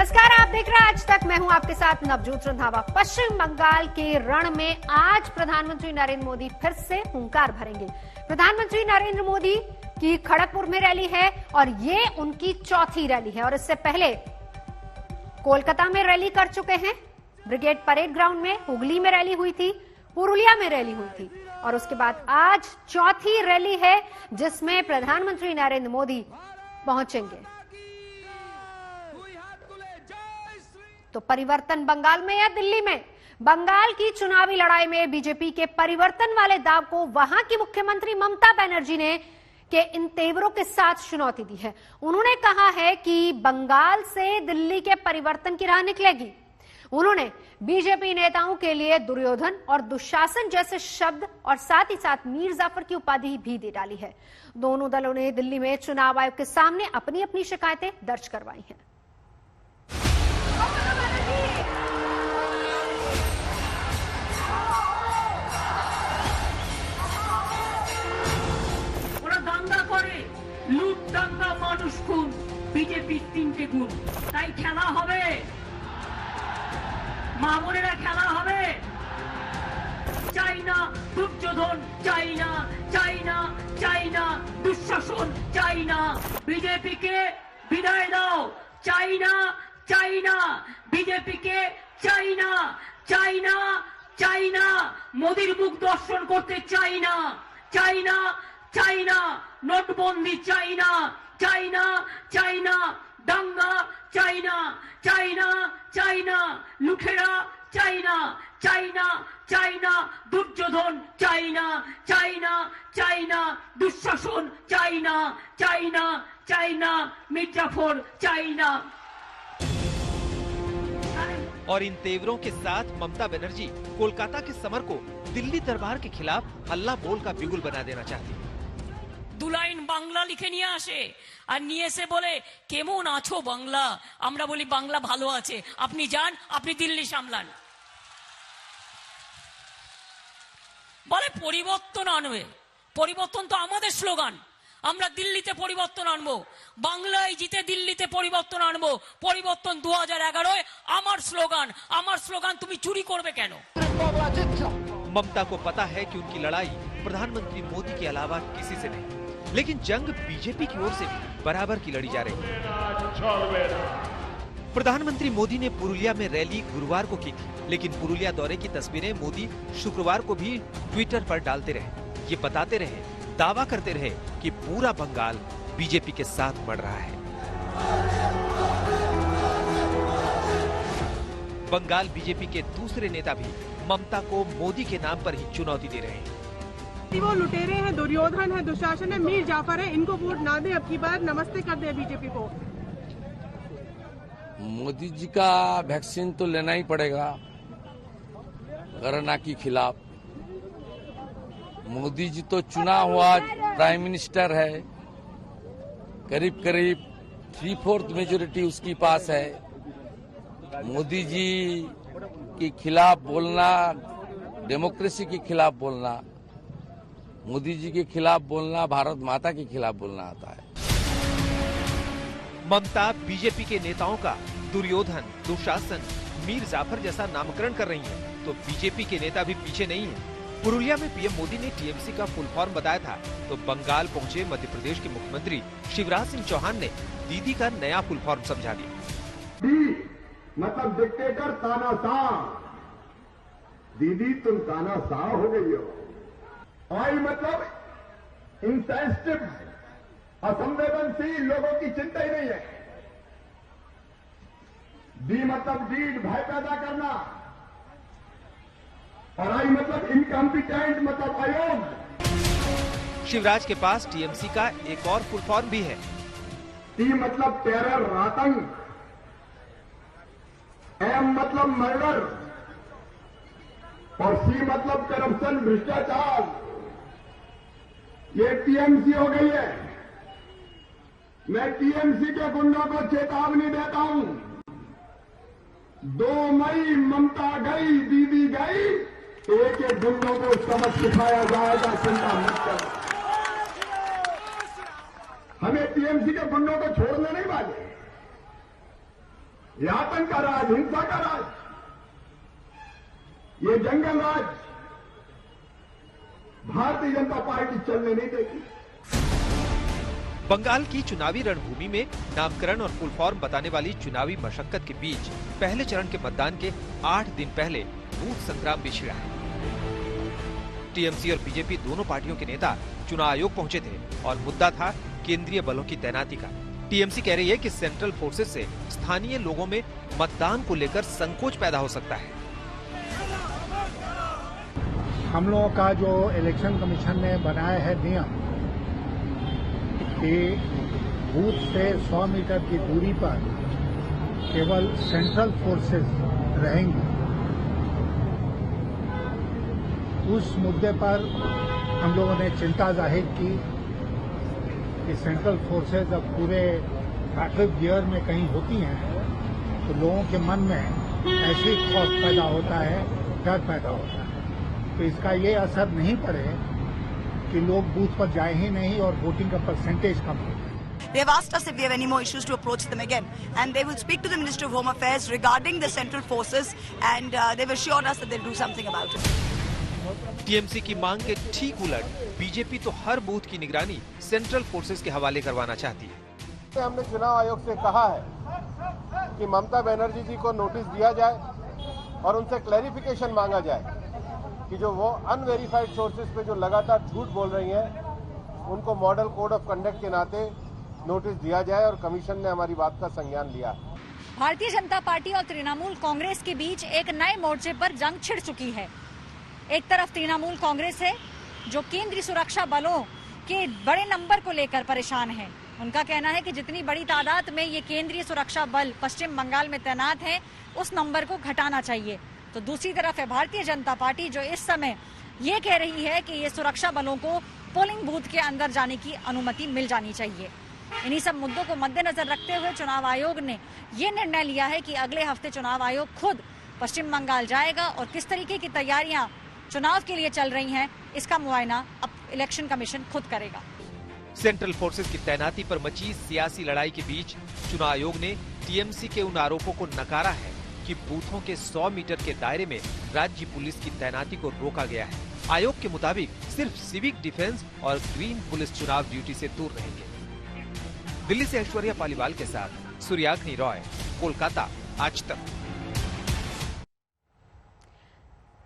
नमस्कार, आप देख रहे हैं आज तक। मैं हूं आपके साथ नवजोत रंधावा। पश्चिम बंगाल के रण में आज प्रधानमंत्री नरेंद्र मोदी फिर से हुंकार भरेंगे। प्रधानमंत्री नरेंद्र मोदी की खड़गपुर में रैली है और ये उनकी चौथी रैली है और इससे पहले कोलकाता में रैली कर चुके हैं, ब्रिगेड परेड ग्राउंड में, हुगली में रैली हुई थी, पुरुलिया में रैली हुई थी और उसके बाद आज चौथी रैली है जिसमें प्रधानमंत्री नरेंद्र मोदी पहुंचेंगे। तो परिवर्तन बंगाल में या दिल्ली में? बंगाल की चुनावी लड़ाई में बीजेपी के परिवर्तन वाले दाव को वहां की मुख्यमंत्री ममता बनर्जी ने के इन तेवरों के साथ चुनौती दी है। उन्होंने कहा है कि बंगाल से दिल्ली के परिवर्तन की राह निकलेगी। उन्होंने बीजेपी नेताओं के लिए दुर्योधन और दुशासन जैसे शब्द और साथ ही साथ मीर जाफर की उपाधि भी दे डाली है। दोनों दलों ने दिल्ली में चुनाव आयोग के सामने अपनी अपनी शिकायतें दर्ज करवाई हैं। লুট দাঙ্গা মানুষ খুন বিজেপির তিনটে গুণ, তাই খেলা হবে, মা বোনেরা খেলা হবে। চাই না দুর্যোধন, চাই না, চাই না, চাই না দুঃশাসন, চাই না বিজেপিকে বিদায় দাও, চাই না, চাই না বিজেপিকে, চাই না, চাই না, চাই না মোদির মুখ দর্শন করতে, চাই না, চাই না, চাই না নোটবন্দি, চাই না, চাই না, চাই না দাঙ্গা, চাই না, চাই না, চাই না লুঠেরা, চাই না, চাই না, চাই না দুর্যোধন, চাই না, চাই না, চাই না দুঃশাসন, চাই না, চাই না, চাই না मीर जाफर, চাই না। और इन तेवरों के साथ ममता बनर्जी कोलकाता के समर को दिल्ली दरबार के खिलाफ हल्ला बोल का बिगुल बना देना चाहती है। दो लाइन बांग्ला लिखे নিয়ে আসে আর নিয়ে এসে বলে কেমন আছো বাংলা। আমরা বলি বাংলা ভালো আছে, আপনি যান, আপনি দিল্লি সামলান। বলে পরিবর্তন আনবে। পরিবর্তন তো আমাদের স্লোগান। আমরা দিল্লিতে পরিবর্তন আনবো, বাংলায় জিতে দিল্লিতে পরিবর্তন আনবো। পরিবর্তন 2011 আমার স্লোগান। আমার স্লোগান তুমি চুরি করবে কেন? ममता को पता है कि उनकी लड़ाई प्रधानमंत्री मोदी के अलावा किसी से नहीं, लेकिन जंग बीजेपी की ओर से भी बराबर की लड़ी जा रही है। प्रधानमंत्री मोदी ने पुरुलिया में रैली गुरुवार को की थी, लेकिन पुरुलिया दौरे की तस्वीरें मोदी शुक्रवार को भी ट्विटर पर डालते रहे। ये बताते रहे, दावा करते रहे कि पूरा बंगाल बीजेपी के साथ बढ़ रहा है। बंगाल बीजेपी के दूसरे नेता भी ममता को मोदी के नाम पर ही चुनौती दे रहे हैं। वो लुटेरे हैं, दुर्योधन है, दुशासन है, मीर जाफर है, इनको वोट ना दे, अब की बार नमस्ते कर दे बीजेपी को। मोदी जी का वैक्सीन तो लेना ही पड़ेगा कोरोना के खिलाफ। मोदी जी तो चुना हुआ प्राइम मिनिस्टर है, करीब करीब 3/4 मेजोरिटी उसके पास है। मोदी जी के खिलाफ बोलना, डेमोक्रेसी के खिलाफ बोलना, मोदी जी के खिलाफ बोलना भारत माता के खिलाफ बोलना आता है। ममता बीजेपी के नेताओं का दुर्योधन, दुशासन, मीर जाफर जैसा नामकरण कर रही हैं, तो बीजेपी के नेता भी पीछे नहीं है। पुरुलिया में पीएम मोदी ने टीएमसी का फुल फॉर्म बताया था, तो बंगाल पहुंचे मध्य प्रदेश के मुख्यमंत्री शिवराज सिंह चौहान ने दीदी का नया फुल फॉर्म समझा दिया। मतलब डिक्टेटर तानाशाह, दीदी तुम तानाशाह हो गई हो। आई मतलब इंसेंसिटिव, असंवेदनशील, लोगों की चिंता ही नहीं है। डी मतलब डीड, भय पैदा करना, और आई मतलब इनकम्पिटेंट, मतलब अयोग्य। शिवराज के पास टीएमसी का एक और फुल फॉर्म भी है। टी मतलब टेरर, आतंक, एम मतलब मर्डर, और सी मतलब करप्शन, भ्रष्टाचार। ये टीएमसी हो गई है। मैं टीएमसी के गुंडों को चेतावनी देता हूं, 2 मई ममता गई, दीदी गई, एक एक गुंडों को सबक सिखाया जाएगा, चिंता मत करो। हमें टीएमसी के गुंडों को छोड़ने नहीं वाले। ये आतंक का राज, हिंसा का राज, ये जंगल राज भारतीय जनता पार्टी चलने नहीं देगी। बंगाल की चुनावी रणभूमि में नामकरण और फुल फॉर्म बताने वाली चुनावी मशक्कत के बीच पहले चरण के मतदान के 8 दिन पहले बूथ संग्राम भी छिड़ा है। टीएमसी और बीजेपी दोनों पार्टियों के नेता चुनाव आयोग पहुंचे थे और मुद्दा था केंद्रीय बलों की तैनाती का। टीएमसी कह रही है कि सेंट्रल फोर्सेस से स्थानीय लोगों में मतदान को लेकर संकोच पैदा हो सकता है। हम लोगों का जो इलेक्शन कमीशन ने बनाया है नियम कि बूथ से 100 मीटर की दूरी पर केवल सेंट्रल फोर्सेस रहेंगी, उस मुद्दे पर हम लोगों ने चिंता जाहिर की कि सेंट्रल फोर्सेस अब पूरे बैकअप गियर में कहीं होती हैं तो लोगों के मन में ऐसी खौफ पैदा होता है, डर पैदा होता है, तो इसका ये असर नहीं पड़े कि लोग बूथ पर जाए ही नहीं और वोटिंग का परसेंटेज कम हो। They have asked us if we have any more issues to approach them again, and they will speak to the Minister of Home Affairs regarding the central forces, and they've assured us that they'll do something about it. TMC की मांग के ठीक उलट BJP तो हर booth की निगरानी central forces के हवाले करवाना चाहती है। हमने चुनाव आयोग से कहा है कि ममता बनर्जी जी को नोटिस दिया जाए और उनसे क्लैरिफिकेशन मांगा जाए कि जो वो अनवेरिफाइड सोर्सेज पे जो लगातार झूठ बोल रही हैं उनको मॉडल कोड ऑफ कंडक्ट के नाते नोटिस दिया जाए, और कमीशन ने हमारी बात का संज्ञान लिया। भारतीय जनता पार्टी और तृणमूल कांग्रेस के बीच एक नए मोर्चे पर जंग छिड़ चुकी है। एक तरफ तृणमूल कांग्रेस है जो केंद्रीय सुरक्षा बलों के बड़े नंबर को लेकर परेशान है। उनका कहना है कि जितनी बड़ी तादाद में ये केंद्रीय सुरक्षा बल पश्चिम बंगाल में तैनात हैं, उस नंबर को घटाना चाहिए। तो दूसरी तरफ है भारतीय जनता पार्टी जो इस समय ये कह रही है कि ये सुरक्षा बलों को पोलिंग बूथ के अंदर जाने की अनुमति मिल जानी चाहिए। इन्हीं सब मुद्दों को मद्देनजर रखते हुए चुनाव आयोग ने ये निर्णय लिया है कि अगले हफ्ते चुनाव आयोग खुद पश्चिम बंगाल जाएगा और किस तरीके की तैयारियां चुनाव के लिए चल रही हैं, इसका मुआयना अब इलेक्शन कमीशन खुद करेगा। सेंट्रल फोर्सेस की तैनाती पर मची सियासी लड़ाई के बीच चुनाव आयोग ने टीएमसी के उन आरोपों को नकारा है कि बूथों के 100 मीटर के दायरे में राज्य पुलिस की तैनाती को रोका गया है। आयोग के मुताबिक सिर्फ सिविक डिफेंस और ग्रीन पुलिस चुनाव ड्यूटी से दूर रहेंगे। दिल्ली से ऐश्वर्या पालीवाल के साथ सूर्याग्नि रॉय, कोलकाता, आज तक।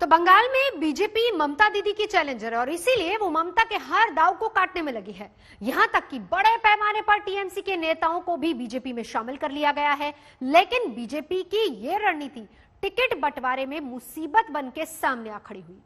तो बंगाल में बीजेपी ममता दीदी की चैलेंजर है और इसीलिए वो ममता के हर दाव को काटने में लगी है। यहां तक कि बड़े पैमाने पर टीएमसी के नेताओं को भी बीजेपी में शामिल कर लिया गया है। लेकिन बीजेपी की ये रणनीति टिकट बंटवारे में मुसीबत बन के सामने आ खड़ी हुई।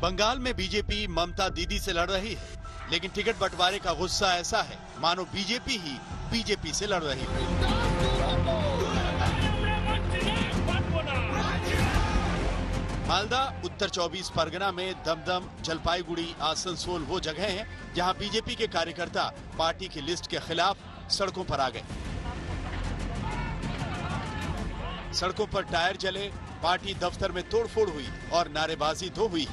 बंगाल में बीजेपी ममता दीदी से लड़ रही है, लेकिन टिकट बंटवारे का गुस्सा ऐसा है मानो बीजेपी ही बीजेपी से लड़ रही है। मालदा, उत्तर 24 परगना में दमदम, जलपाईगुड़ी, आसनसोल वो जगह हैं जहां बीजेपी के कार्यकर्ता पार्टी की लिस्ट के खिलाफ सड़कों पर आ गए। सड़कों पर टायर जले, पार्टी दफ्तर में तोड़फोड़ हुई और नारेबाजी तो हुई।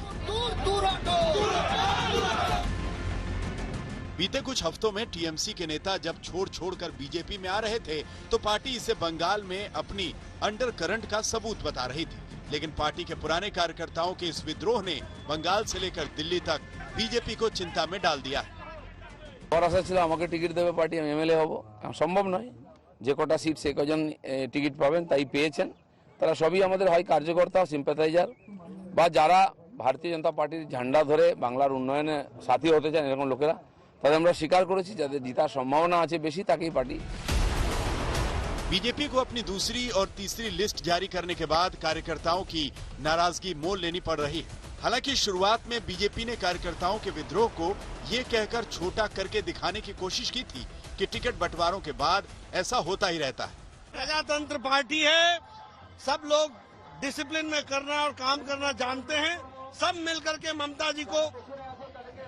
बीते कुछ हफ्तों में टीएमसी के नेता जब छोड़ बीजेपी में आ रहे थे तो पार्टी इसे बंगाल में अपनी अंडर करंट का सबूत बता रही थी। लेकिन पार्टी के पुराने कार्यकर्ताओं के इस विद्रोह ने बंगाल से लेकर दिल्ली तक बीजेपी को चिंता में डाल दिया है। टिकिट देवे पार्टी एमएलए हबो सम्भव नय, जे कोटा सीट से कजन टिकिट पाबेन ताई पेयेछेन, তারা সবই আমাদের হয় কার্যকর্তা, সিম্প্যাথাইজার বা যারা ভারতীয় জনতা পার্টির ঝান্ডা ধরে বাংলার উন্নয়নে সাথী হতে চান এরকম লোকেরা। তাদের আমরা স্বীকার করেছি যাদের জিতার সম্ভাবনা আছে বেশি তাকেই পার্টি। बीजेपी को अपनी दूसरी और तीसरी लिस्ट जारी करने के बाद कार्यकर्ताओं की नाराजगी मोल लेनी पड़ रही है। हालांकि शुरुआत में बीजेपी ने कार्यकर्ताओं के विद्रोह को ये कहकर छोटा करके दिखाने की कोशिश की थी कि टिकट बंटवारों के बाद ऐसा होता ही रहता है। प्रजातंत्र पार्टी है, सब लोग डिसिप्लिन में करना और काम करना जानते हैं। सब मिलकर के ममता जी को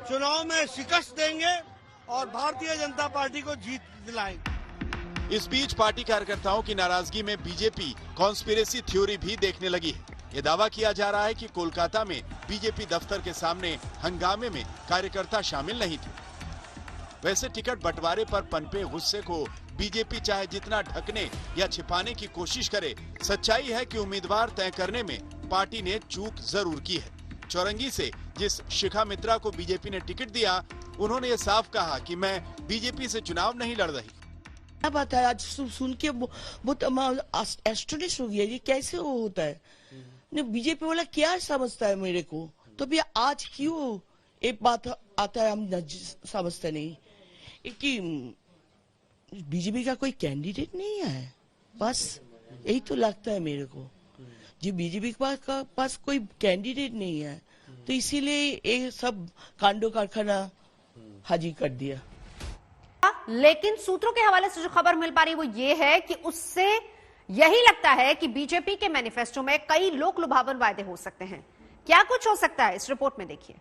चुनाव में शिकस्त देंगे और भारतीय जनता पार्टी को जीत दिलाएंगे। इस बीच पार्टी कार्यकर्ताओं की नाराजगी में बीजेपी कॉन्स्पिरेसी थ्योरी भी देखने लगी है। ये दावा किया जा रहा है कि कोलकाता में बीजेपी दफ्तर के सामने हंगामे में कार्यकर्ता शामिल नहीं थे। वैसे टिकट बंटवारे पर पनपे गुस्से को बीजेपी चाहे जितना ढकने या छिपाने की कोशिश करे, सच्चाई है कि उम्मीदवार तय करने में पार्टी ने चूक जरूर की है। चौरंगी से जिस शिखा मित्रा को बीजेपी ने टिकट दिया, उन्होंने ये साफ कहा कि मैं बीजेपी से चुनाव नहीं लड़ रही। क्या बात है, आज सुन के बहुत एस्टोनिश हो गया, ये कैसे होता है? बीजेपी वाला क्या समझता है मेरे को, तो भी आज क्यों एक बात आता है, हम समझते नहीं कि बीजेपी का कोई कैंडिडेट नहीं है, बस यही तो लगता है मेरे को। जी बीजेपी के पास कोई कैंडिडेट नहीं है, तो इसीलिए ये सब कांडो कारखाना हाजिर कर दिया। लेकिन सूत्रों के हवाले से जो खबर मिल पा रही वो ये है कि उससे यही लगता है कि बीजेपी के मैनिफेस्टो में कई लोक लुभावन वायदे हो सकते हैं। क्या कुछ हो सकता है, इस रिपोर्ट में देखिए।